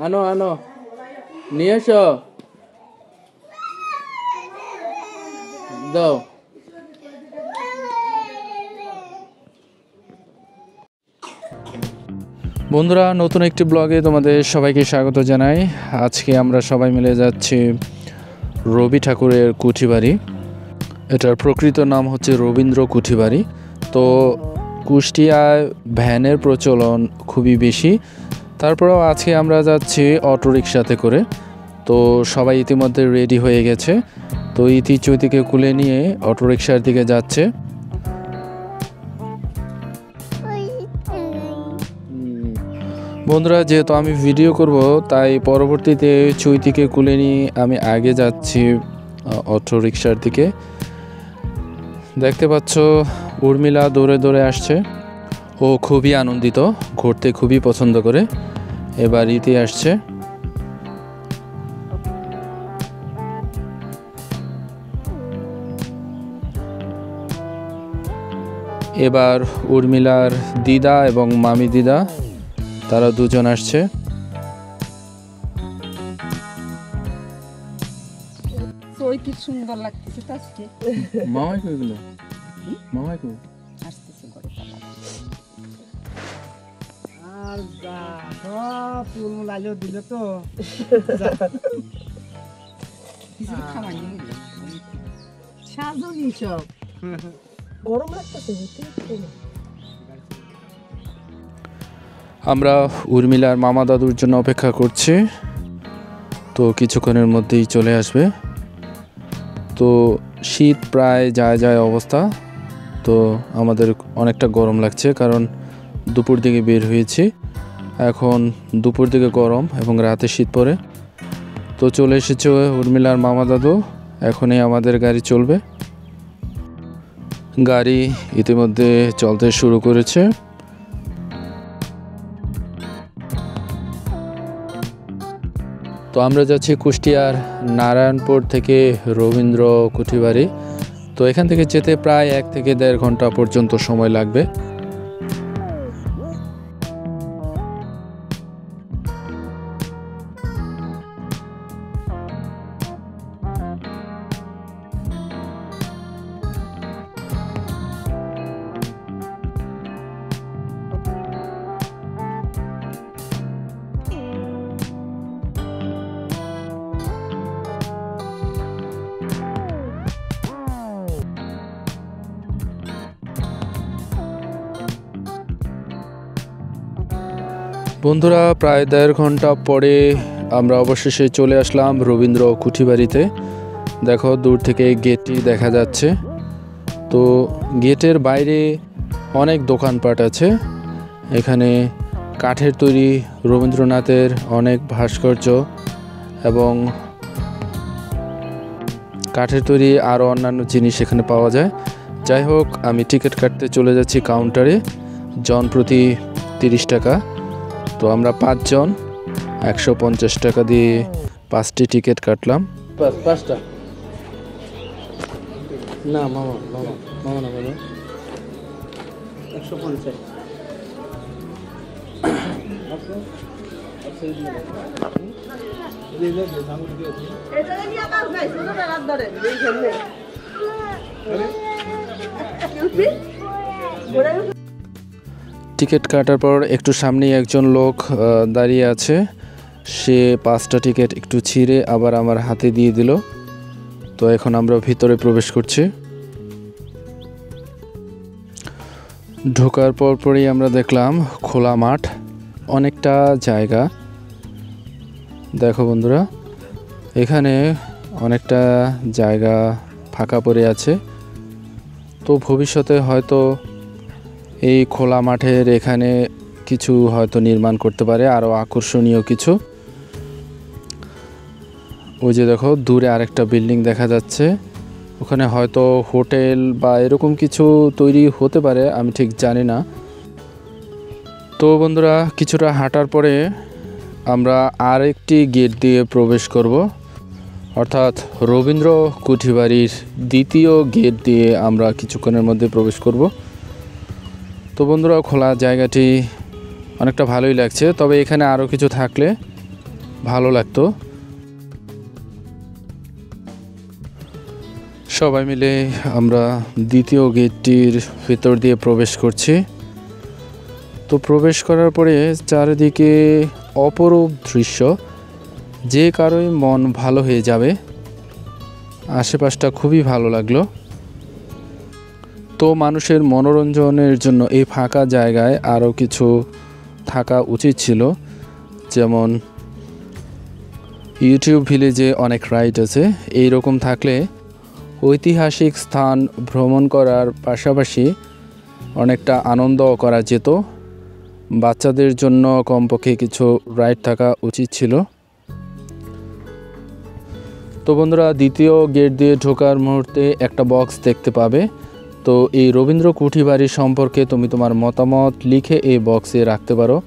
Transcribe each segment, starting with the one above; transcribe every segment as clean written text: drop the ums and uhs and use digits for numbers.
আনো আনো নিয়ে এসো দাও। বন্ধুরা, নতুন একটি ব্লগে তোমাদের সবাইকে স্বাগত জানাই। আজকে আমরা সবাই মিলে যাচ্ছি রবি ঠাকুরের কুঠিবাড়ি। এটার প্রকৃত নাম হচ্ছে রবীন্দ্র কুঠিবাড়ি। তো কুষ্টিয়ায় ভ্যানের প্রচলন খুবই বেশি, তারপরেও আজকে আমরা যাচ্ছি অটোরিকশাতে করে। তো সবাই ইতিমধ্যে রেডি হয়ে গেছে। তো ইতি চৈতিকে কুলে নিয়ে অটোরিকশার দিকে যাচ্ছে। বন্ধুরা, যেহেতু আমি ভিডিও করব তাই পরবর্তীতে চৈতিকে কুলে নিয়ে আমি আগে যাচ্ছি অটোরিকশার দিকে। দেখতে পাচ্ছ উর্মিলা দৌড়ে দৌড়ে আসছে। ও খুবই আনন্দিত, ঘুরতে খুবই পছন্দ করে। এবার ইতি আসছে। এবার উর্মিলার দিদা এবং মামি দিদা, তারা দুজন আসছে। কি সুন্দর লাগতেছে আজকে। মামাই কই গেল? মামাই কই? আসতেছে করে আর যা সব ফুল লাইলো দিলে তো কিছু খাওয়াই নিয়ে সাজনি সব গরম লাগতেছে। আমরা উর্মিলার মামা দাদুর জন্য অপেক্ষা করছি। তো কিছুক্ষণের মধ্যেই চলে আসবে। তো শীত প্রায় যায় যায় অবস্থা। তো আমাদের অনেকটা গরম লাগছে, কারণ দুপুর দিকে বের হয়েছি। এখন দুপুর দিকে গরম এবং রাতে শীত পড়ে। তো চলে এসেছে উর্মিলার মামা দাদু। এখনই আমাদের গাড়ি চলবে। গাড়ি ইতিমধ্যে চলতে শুরু করেছে। তো আমরা যাচ্ছি কুষ্টিয়ার নারায়ণপুর থেকে রবীন্দ্র কুঠিবাড়ি। তো এখান থেকে যেতে প্রায় 1 থেকে 1.5 ঘন্টা পর্যন্ত সময় লাগবে। বন্ধুরা, প্রায় 1.5 ঘন্টা পরে আমরা অবশেষে চলে আসলাম রবীন্দ্র কুঠিবাড়িতে। দেখো, দূর থেকে গেটটি দেখা যাচ্ছে। তো গেটের বাইরে অনেক দোকানপাট আছে। এখানে কাঠের তৈরি রবীন্দ্রনাথের অনেক ভাস্কর্য এবং কাঠের তৈরি আরও অন্যান্য জিনিস এখানে পাওয়া যায়। যাই হোক, আমি টিকিট কাটতে চলে যাচ্ছি কাউন্টারে। জন প্রতি 30 টাকা। তো আমরা 5 জন 150 টাকা দিয়ে 5টি টিকিট কাটলাম। 5টা না মামা মামা মামা না মামা 150। টিকিট কাটার পর একটু সামনেই একজন লোক দাঁড়িয়ে আছে। সে 5টা টিকিট একটু ছিঁড়ে আবার আমার হাতে দিয়ে দিল। তো এখন আমরা ভিতরে প্রবেশ করছি। ঢোকার পরপরই আমরা দেখলাম খোলা মাঠ, অনেকটা জায়গা। দেখো বন্ধুরা, এখানে অনেকটা জায়গা ফাঁকা পড়ে আছে। তো ভবিষ্যতে হয়তো এই খোলা মাঠের এখানে কিছু হয়তো নির্মাণ করতে পারে, আরও আকর্ষণীয় কিছু। ওই যে দেখো, দূরে আরেকটা বিল্ডিং দেখা যাচ্ছে। ওখানে হয়তো হোটেল বা এরকম কিছু তৈরি হতে পারে, আমি ঠিক জানি না। তো বন্ধুরা, কিছুটা হাঁটার পরে আমরা আরেকটি গেট দিয়ে প্রবেশ করব, অর্থাৎ রবীন্দ্র কুঠিবাড়ির দ্বিতীয় গেট দিয়ে আমরা কিছুক্ষণের মধ্যে প্রবেশ করব। তো বন্ধুরা, খোলা জায়গাটি অনেকটা ভালোই লাগছে, তবে এখানে আরও কিছু থাকলে ভালো লাগতো। সবাই মিলে আমরা দ্বিতীয় গেটটির ভিতর দিয়ে প্রবেশ করছি। তো প্রবেশ করার পরে চারিদিকে অপরূপ দৃশ্য, যে কারোই মন ভালো হয়ে যাবে। আশেপাশটা খুবই ভালো লাগলো। তো মানুষের মনোরঞ্জনের জন্য এই ফাঁকা জায়গায় আরও কিছু থাকা উচিত ছিল, যেমন ইউটিউব ভিলেজে অনেক রাইড আছে। এই রকম থাকলে ঐতিহাসিক স্থান ভ্রমণ করার পাশাপাশি অনেকটা আনন্দও করা যেত। বাচ্চাদের জন্য কমপক্ষে কিছু রাইড থাকা উচিত ছিল। তো বন্ধুরা, দ্বিতীয় গেট দিয়ে ঢোকার মুহূর্তে একটা বক্স দেখতে পাবে। তো এই রবীন্দ্র কুঠিবাড়ি সম্পর্কে তুমি তোমার মতামত লিখে এই বক্সে রাখতে পারো।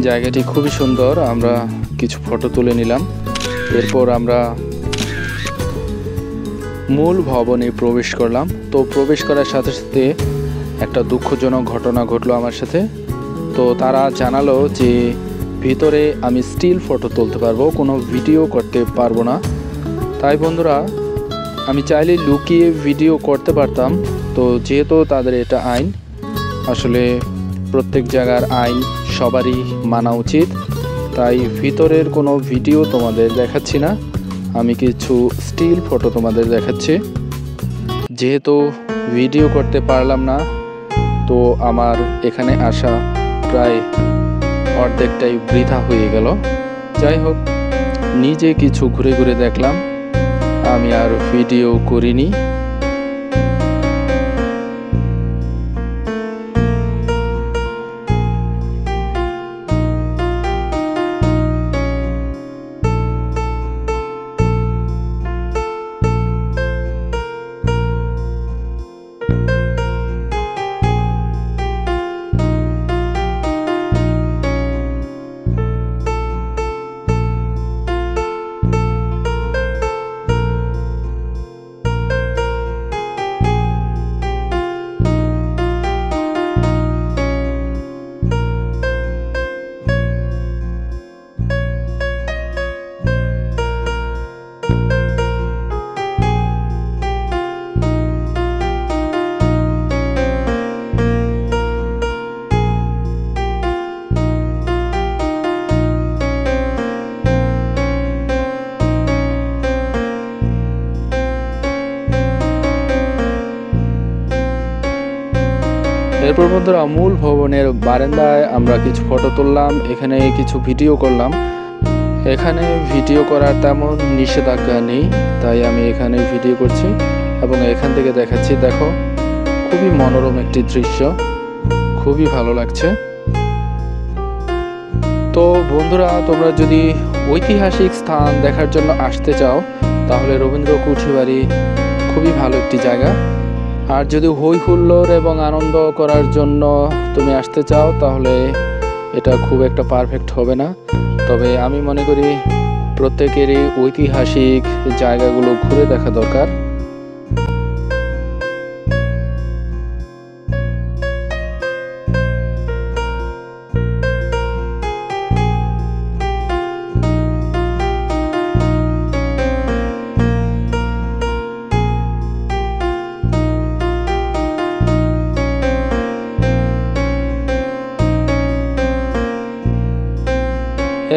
জায়গাটি খুবই সুন্দর, আমরা কিছু ফটো তুলে নিলাম। এরপর আমরা মূল ভবনে প্রবেশ করলাম। তো প্রবেশ করার সাথে সাথে একটা দুঃখজনক ঘটনা ঘটলো আমার সাথে। তো তারা জানালো যে ভিতরে আমি স্টিল ফটো তুলতে পারবো, কোনো ভিডিও করতে পারবো না। তাই বন্ধুরা, আমি চাইলে লুকিয়ে ভিডিও করতে পারতাম। তো যেহেতু তাদের এটা আইন, আসলে প্রত্যেক জায়গার আইন সবারই মানা উচিত, তাই ভিতরের কোনো ভিডিও তোমাদের দেখাচ্ছি না, আমি কিছু স্টিল ফটো তোমাদের দেখাচ্ছি। যেহেতু ভিডিও করতে পারলাম না, তো আমার এখানে আসা প্রায় অর্ধেকটাই বৃথা হয়ে গেল। যাই হোক, নিজে কিছু ঘুরে ঘুরে দেখলাম, আমি আর ভিডিও করিনি। এরপর বন্ধুরা, মূল ভবনের বারান্দায় আমরা কিছু ফটো তুললাম, এখানে কিছু ভিডিও করলাম। এখানে ভিডিও করার তেমন নিষেধাজ্ঞা নেই, তাই আমি এখানে ভিডিও করছি এবং এখান থেকে দেখাচ্ছি। দেখো, খুবই মনোরম একটি দৃশ্য, খুবই ভালো লাগছে। তো বন্ধুরা, তোমরা যদি ঐতিহাসিক স্থান দেখার জন্য আসতে চাও, তাহলে রবীন্দ্র কুঠিবাড়ি খুবই ভালো একটি জায়গা। আর যদি হই হুল্লোড় এবং আনন্দ করার জন্য তুমি আসতে চাও, তাহলে এটা খুব একটা পারফেক্ট হবে না। তবে আমি মনে করি প্রত্যেকেরই ঐতিহাসিক জায়গাগুলো ঘুরে দেখা দরকার।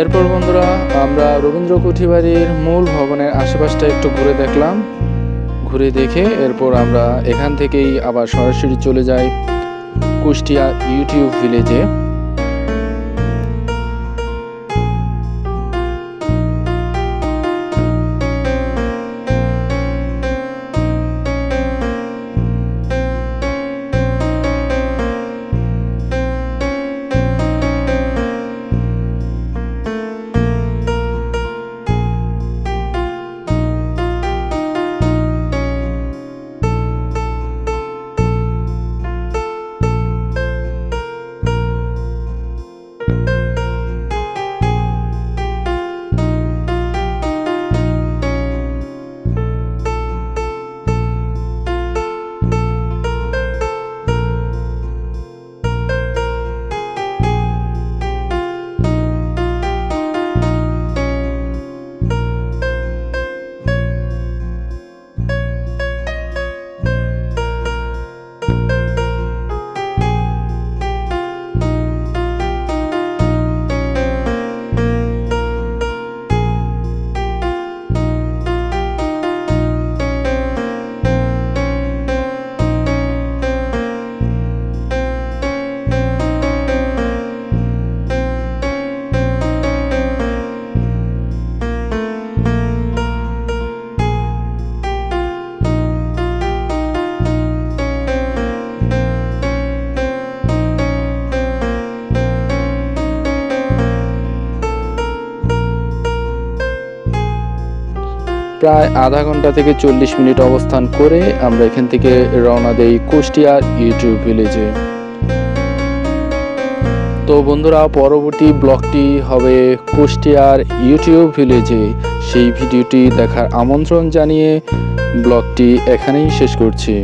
এরপর বন্ধুরা, আমরা রবীন্দ্র কুঠিবাড়ির মূল ভবনের আশেপাশটা একটু ঘুরে দেখলাম। ঘুরে দেখে এরপর আমরা এখান থেকেই আবার সরাসরি চলে যাই কুষ্টিয়া ইউটিউব ভিলেজে। প্রায় আধা ঘন্টা থেকে 40 মিনিট অবস্থান করে আমরা এখান থেকে রওনা দেই কুষ্টিয়ার ইউটিউব ভিলেজে। তো বন্ধুরা, পরবর্তী ব্লগটি হবে কুষ্টিয়ার ইউটিউব ভিলেজে। সেই ভিডিওটি দেখার আমন্ত্রণ জানিয়ে ব্লগটি এখানেই শেষ করছি।